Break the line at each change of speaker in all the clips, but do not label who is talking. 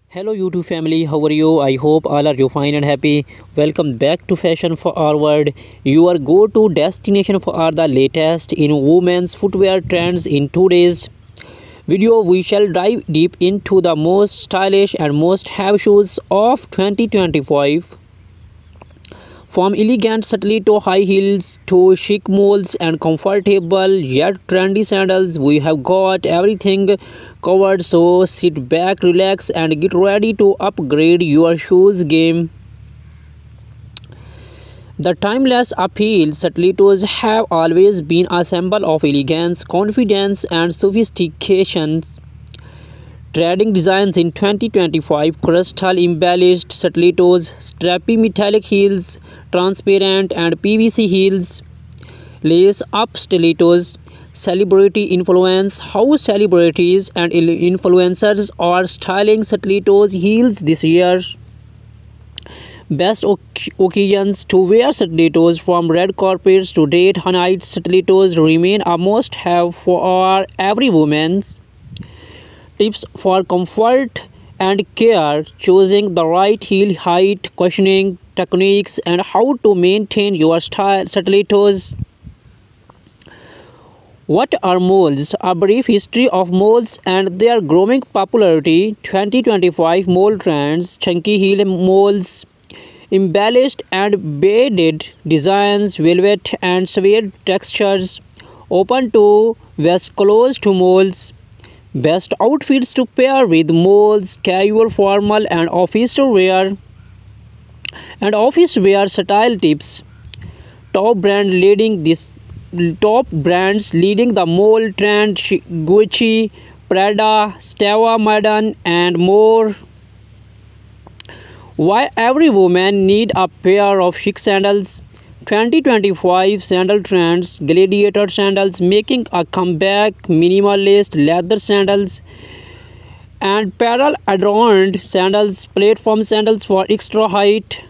Hello YouTube family, how are you? I hope all are you fine and happy. Welcome back to Fashion Forward, your go-to destination for all the latest in women's footwear trends. In today's video, we shall dive deep into the most stylish and most have shoes of 2025. From elegant stiletto high heels to chic molds and comfortable yet trendy sandals, we have got everything covered. So sit back, relax, and get ready to upgrade your shoes game. The timeless appeal stilettos have always been a symbol of elegance, confidence, and sophistication. Trading designs in 2025: crystal embellished stilettos, strappy metallic heels, transparent and PVC heels, lace up stilettos. Celebrity influence: how celebrities and influencers are styling stilettos heels this year. Best occasions to wear stilettos: from red carpets to date nights, stilettos remain a must have for every woman. Tips for comfort and care: choosing the right heel height, cushioning techniques, and how to maintain your stilettos. What are molds? A brief history of molds and their growing popularity. 2025 mold trends: chunky heel molds, embellished and beaded designs, velvet and suede textures, open to vest, closed to molds. Best outfits to pair with molds: casual, formal, and office wear. And office wear style tips: top brand leading this top brands leading the mold trend: Gucci, Prada, Stella Madden, and more. Why every woman need a pair of chic sandals? 2025 sandal trends: gladiator sandals making a comeback, minimalist leather sandals, and pearl adorned sandals, platform sandals for extra height.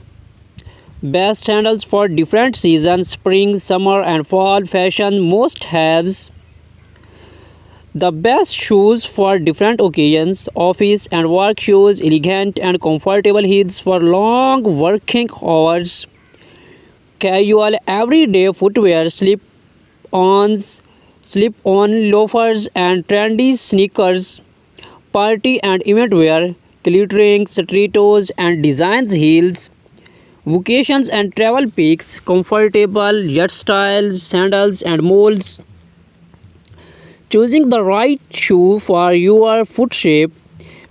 Best sandals for different seasons: spring, summer, and fall fashion must haves. The best shoes for different occasions: office and work shoes, elegant and comfortable heels for long working hours. Casual everyday footwear: slip-on loafers and trendy sneakers. Party and event wear: glittering stilettos and designs heels. Vacations and travel picks: comfortable yet stylish sandals and molds. Choosing the right shoe for your foot shape,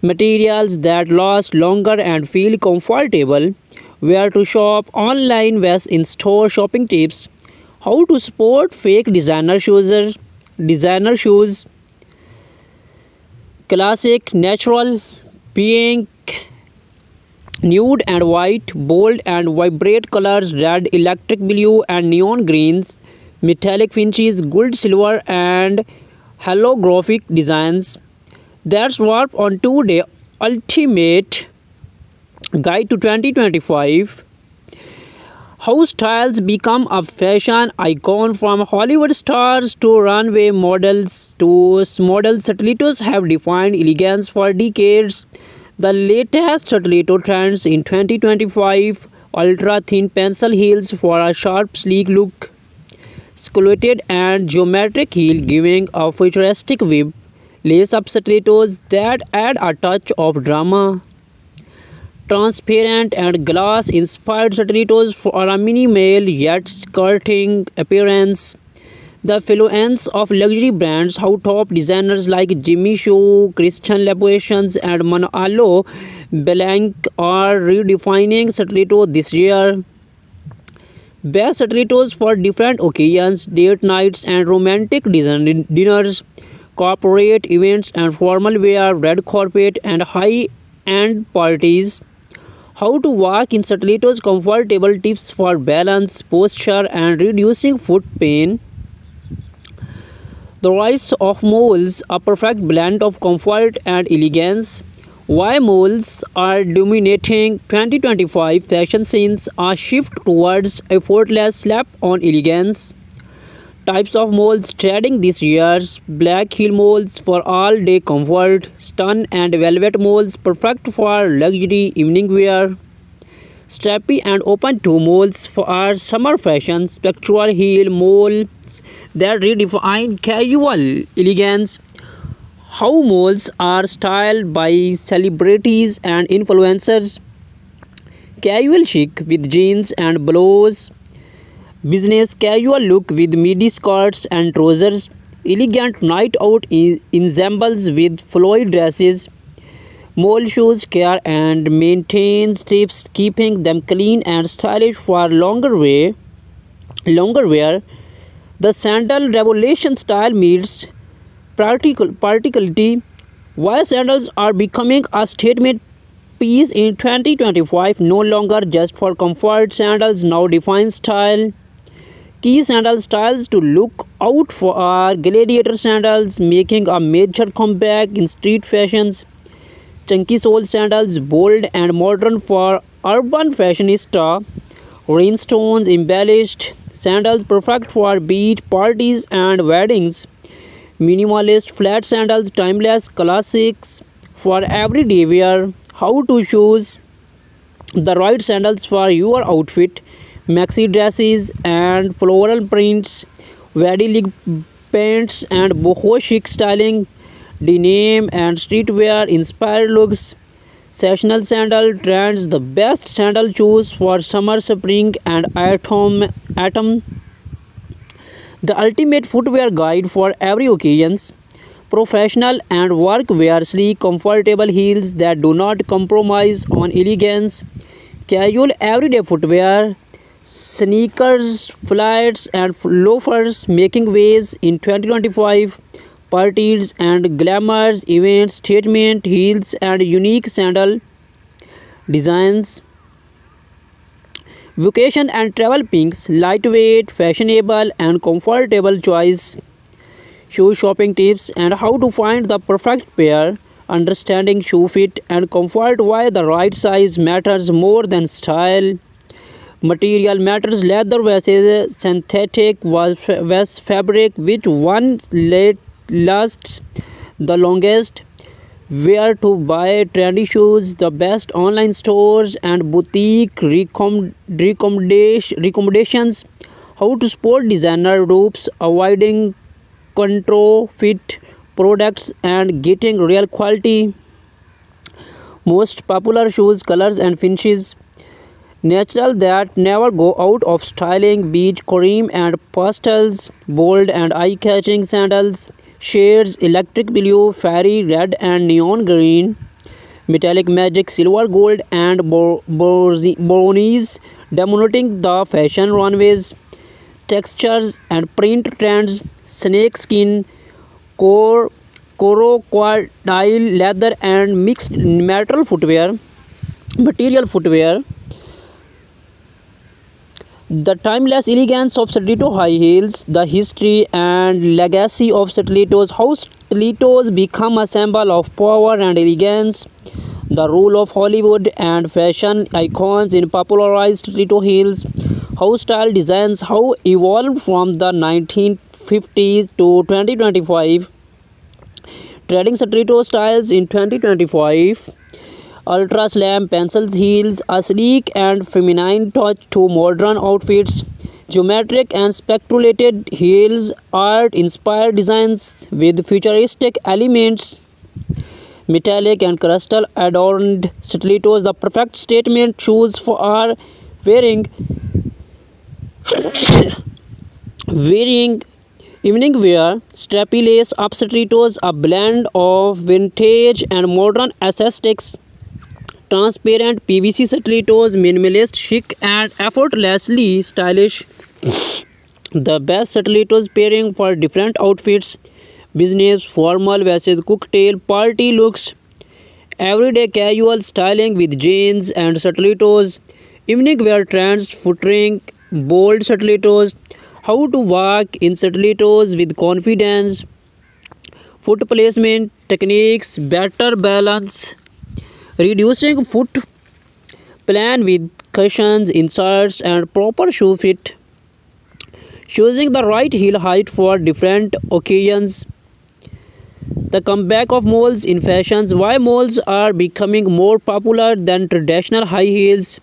materials that last longer and feel comfortable. Where to shop: online vs in-store shopping tips. How to spot fake designer shoes. Classic, natural, pink, nude and white, bold and vibrant colors: red, electric blue, and neon greens. Metallic finishes: gold, silver, and holographic designs. That's what on today ultimate guide to 2025. How styles become a fashion icon: from Hollywood stars to runway models to model stilettos have defined elegance for decades. The latest stiletto trends in 2025: ultra thin pencil heels for a sharp sleek look, sculpted and geometric heel giving a futuristic whip, lace up stilettos that add a touch of drama, transparent and glass inspired stilettos for a minimal yet skirting appearance. The influence of luxury brands: how top designers like Jimmy Choo, Christian Louboutin, and Manolo Blahnik are redefining stiletto this year. Best stilettos for different occasions: date nights and romantic dinners, corporate events and formal wear, red carpet and high-end parties. How to walk in stilettos: comfortable tips for balance, posture, and reducing foot pain. The rise of moles: a perfect blend of comfort and elegance. Why moles are dominating 2025 fashion scenes: a shift towards effortless slap-on elegance. Types of moles trending this year's black heel moles for all day comfort, stun and velvet moles perfect for luxury evening wear, strappy and open toe moles for our summer fashion, spectral heel moles that redefine casual elegance. How moles are styled by celebrities and influencers, casual chic with jeans and blouse, business casual look with midi skirts and trousers, elegant night out ensembles with flowy dresses. Mole shoes care and maintains tips, keeping them clean and stylish for longer wear. The sandal revolution style meets practicality. Why sandals are becoming a statement piece in 2025, no longer just for comfort. Sandals now define style. Key sandal styles to look out for are gladiator sandals, making a major comeback in street fashions. Chunky sole sandals, bold and modern for urban fashionista. Rhinestones embellished sandals, perfect for beach parties and weddings. Minimalist flat sandals, timeless classics for everyday wear. How to choose the right sandals for your outfit. Maxi dresses and floral prints, very leg pants and boho chic styling, denim and streetwear inspired looks. Sessional sandal trends, the best sandal shoes for summer, spring, and autumn. The ultimate footwear guide for every occasions. Professional and work wear, sleek, comfortable heels that do not compromise on elegance. Casual everyday footwear, sneakers, flats, and loafers making waves in 2025. Parties and glamours events, statement heels, and unique sandal designs. Vacation and travel pinks, lightweight, fashionable, and comfortable choice. Shoe shopping tips and how to find the perfect pair. Understanding shoe fit and comfort, why the right size matters more than style. Material matters, leather versus synthetic was fabric, which one lasts the longest. Where to buy trendy shoes, the best online stores and boutique recommendations. How to sport designer ropes, avoiding counterfeit products and getting real quality. Most popular shoes, colors and finishes. Natural that never go out of styling, beach cream and pastels, bold and eye-catching sandals, shades electric blue, fairy red and neon green, metallic magic silver gold and brownies, dominating the fashion runways. Textures and print trends, snake skin, crocodile leather and mixed material footwear. The timeless elegance of stiletto high heels, the history and legacy of stilettos, how stilettos become a symbol of power and elegance, the role of Hollywood and fashion icons in popularized stiletto heels, how style designs how evolved from the 1950s to 2025, trading stiletto styles in 2025. Ultra slam pencil heels, a sleek and feminine touch to modern outfits. Geometric and speculated heels, art inspired designs with futuristic elements. Metallic and crystal adorned stilettos, the perfect statement shoes for our wearing wearing evening wear. Strappy lace up stilettos, a blend of vintage and modern aesthetics. Transparent PVC stilettos, minimalist, chic, and effortlessly stylish. The best stilettos pairing for different outfits. Business, formal versus cocktail party looks. Everyday casual styling with jeans and stilettos. Evening wear trends, featuring bold stilettos. How to walk in stilettos with confidence. Foot placement techniques, better balance. Reducing foot plan with cushions, inserts, and proper shoe fit. choosing the right heel height for different occasions. The comeback of moles in fashions. Why moles are becoming more popular than traditional high heels.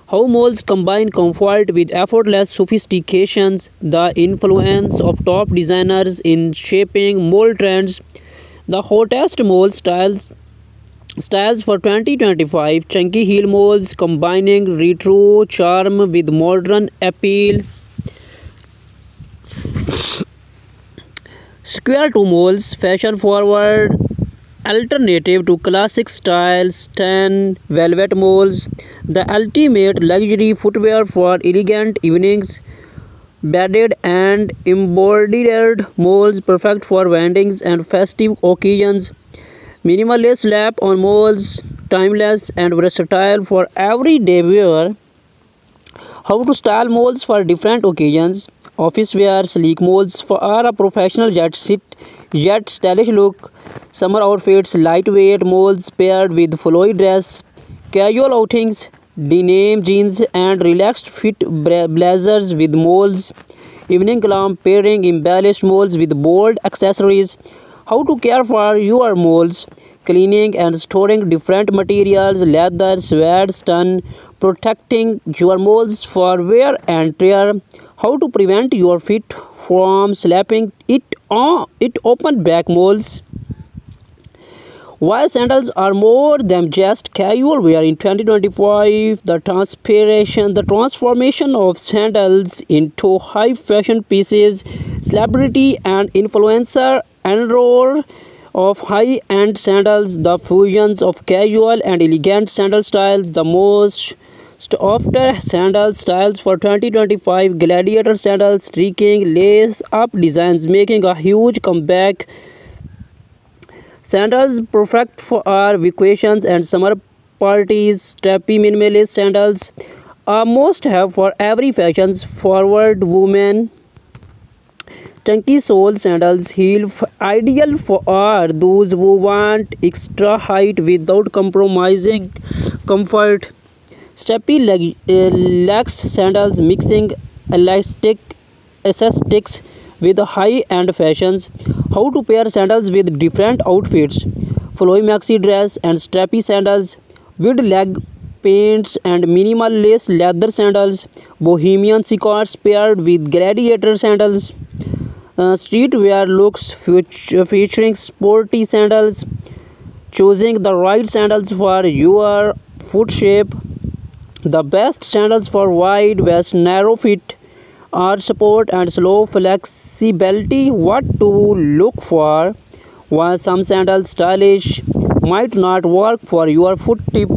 How moles combine comfort with effortless sophistications. The influence of top designers in shaping mole trends. The hottest mole styles for 2025. Chunky heel moles combining retro charm with modern appeal. Square toe moles, fashion forward alternative to classic style tan velvet moles, the ultimate luxury footwear for elegant evenings. Beaded and embroidered moles perfect for weddings and festive occasions. Minimalist slap on moles, timeless and versatile for everyday wear. How to style moles for different occasions. Office wear sleek moles for a professional yet stylish look. Summer outfits lightweight moles paired with flowy dress. Casual outings denim jeans and relaxed fit blazers with moles. Evening glam pairing embellished moles with bold accessories. How to care for your moles. Cleaning and storing different materials, leather, suede, stun, protecting your moles for wear and tear. How to prevent your feet from slapping it open back moles. Why sandals are more than just casual wear in 2025. The transformation of sandals into high fashion pieces. Celebrity and influencer enroll of high-end sandals, the fusions of casual and elegant sandal styles, the most after sandal styles for 2025. Gladiator sandals, streaking lace up designs making a huge comeback. Sandals perfect for our vacations and summer parties. Strappy minimalist sandals are must have for every fashions forward woman. Chunky sole sandals ideal for are those who want extra height without compromising comfort. Strappy lax sandals mixing elastic aesthetics with high-end fashions. How to pair sandals with different outfits. Flowy maxi dress and strappy sandals with leg paints and minimal lace leather sandals. Bohemian scarves paired with gladiator sandals. Streetwear looks featuring sporty sandals. Choosing the right sandals for your foot shape. The best sandals for wide waist, narrow fit, arch support, and slow flexibility. What to look for? While some sandals stylish might not work for your foot tip.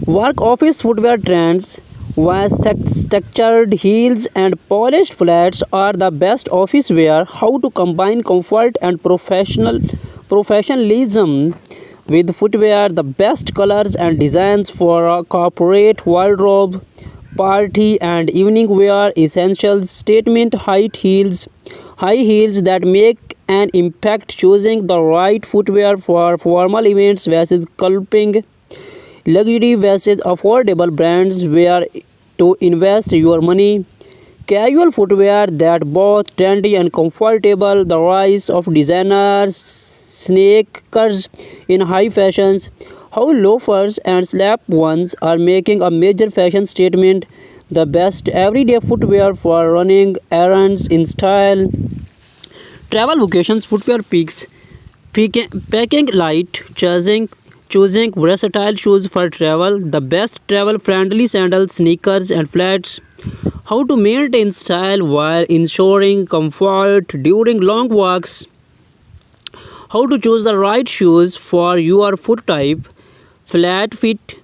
Work office footwear trends. While structured heels and polished flats are the best office wear, how to combine comfort and professionalism with footwear. The best colors and designs for a corporate wardrobe, party and evening wear essentials. Statement high heels that make an impact. Choosing the right footwear for formal events versus sculpting. Luxury versus affordable brands where to invest your money. Casual footwear that both trendy and comfortable. The rise of designers sneakers in high fashions. How loafers and slap-ons are making a major fashion statement. The best everyday footwear for running errands in style. Travel vacations footwear picks. Packing light, choosing versatile shoes for travel, the best travel friendly sandals, sneakers, and flats. How to maintain style while ensuring comfort during long walks. How to choose the right shoes for your foot type. Flat fit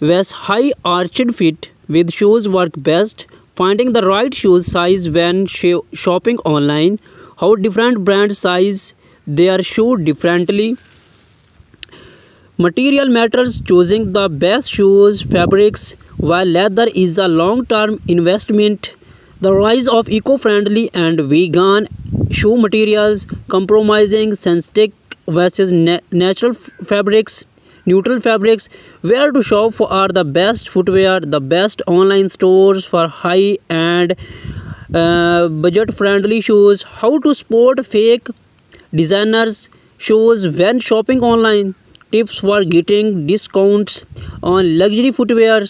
vs high arched fit with shoes work best. Finding the right shoe size when shopping online. How different brands size their shoe differently. Material matters, choosing the best shoes, fabrics, while leather is a long-term investment. The rise of eco-friendly and vegan shoe materials, compromising synthetic versus natural fabrics. neutral fabrics. Where to shop for are the best footwear, the best online stores for high and budget friendly shoes. How to spot fake designers shoes when shopping online. Tips for getting discounts on luxury footwear.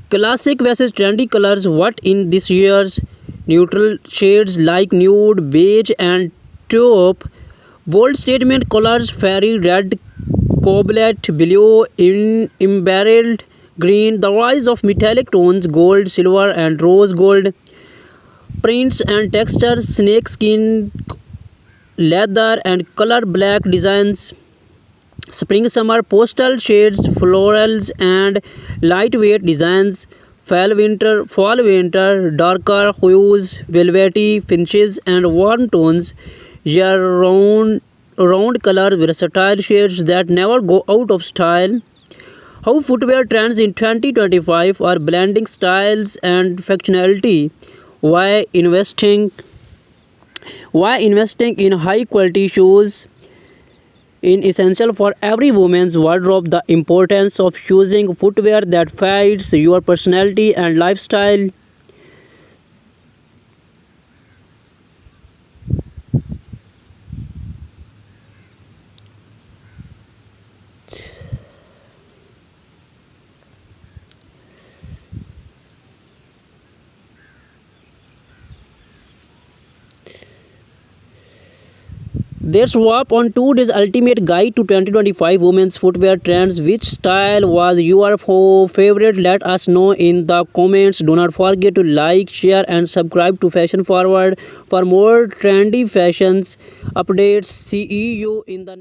Classic versus trendy colors. What in this year's neutral shades like nude, beige, and taupe. Bold statement colors: fairy red, cobalt blue, in emerald green. The rise of metallic tones: gold, silver, and rose gold. Prints and textures: snakeskin, leather, and color black designs. Spring summer pastel shades, florals, and lightweight designs. Fall winter darker hues, velvety finishes, and warm tones. Year round color versatile shades that never go out of style. How footwear trends in 2025 are blending styles and functionality. Why investing in high quality shoes in essential for every woman's wardrobe. The importance of choosing footwear that fits your personality and lifestyle. There's swap on 2 days ultimate guide to 2025 women's footwear trends. Which style was your favorite? Let us know in the comments. Do not forget to like, share, and subscribe to Fashion Forward for more trendy fashions updates. See you in the next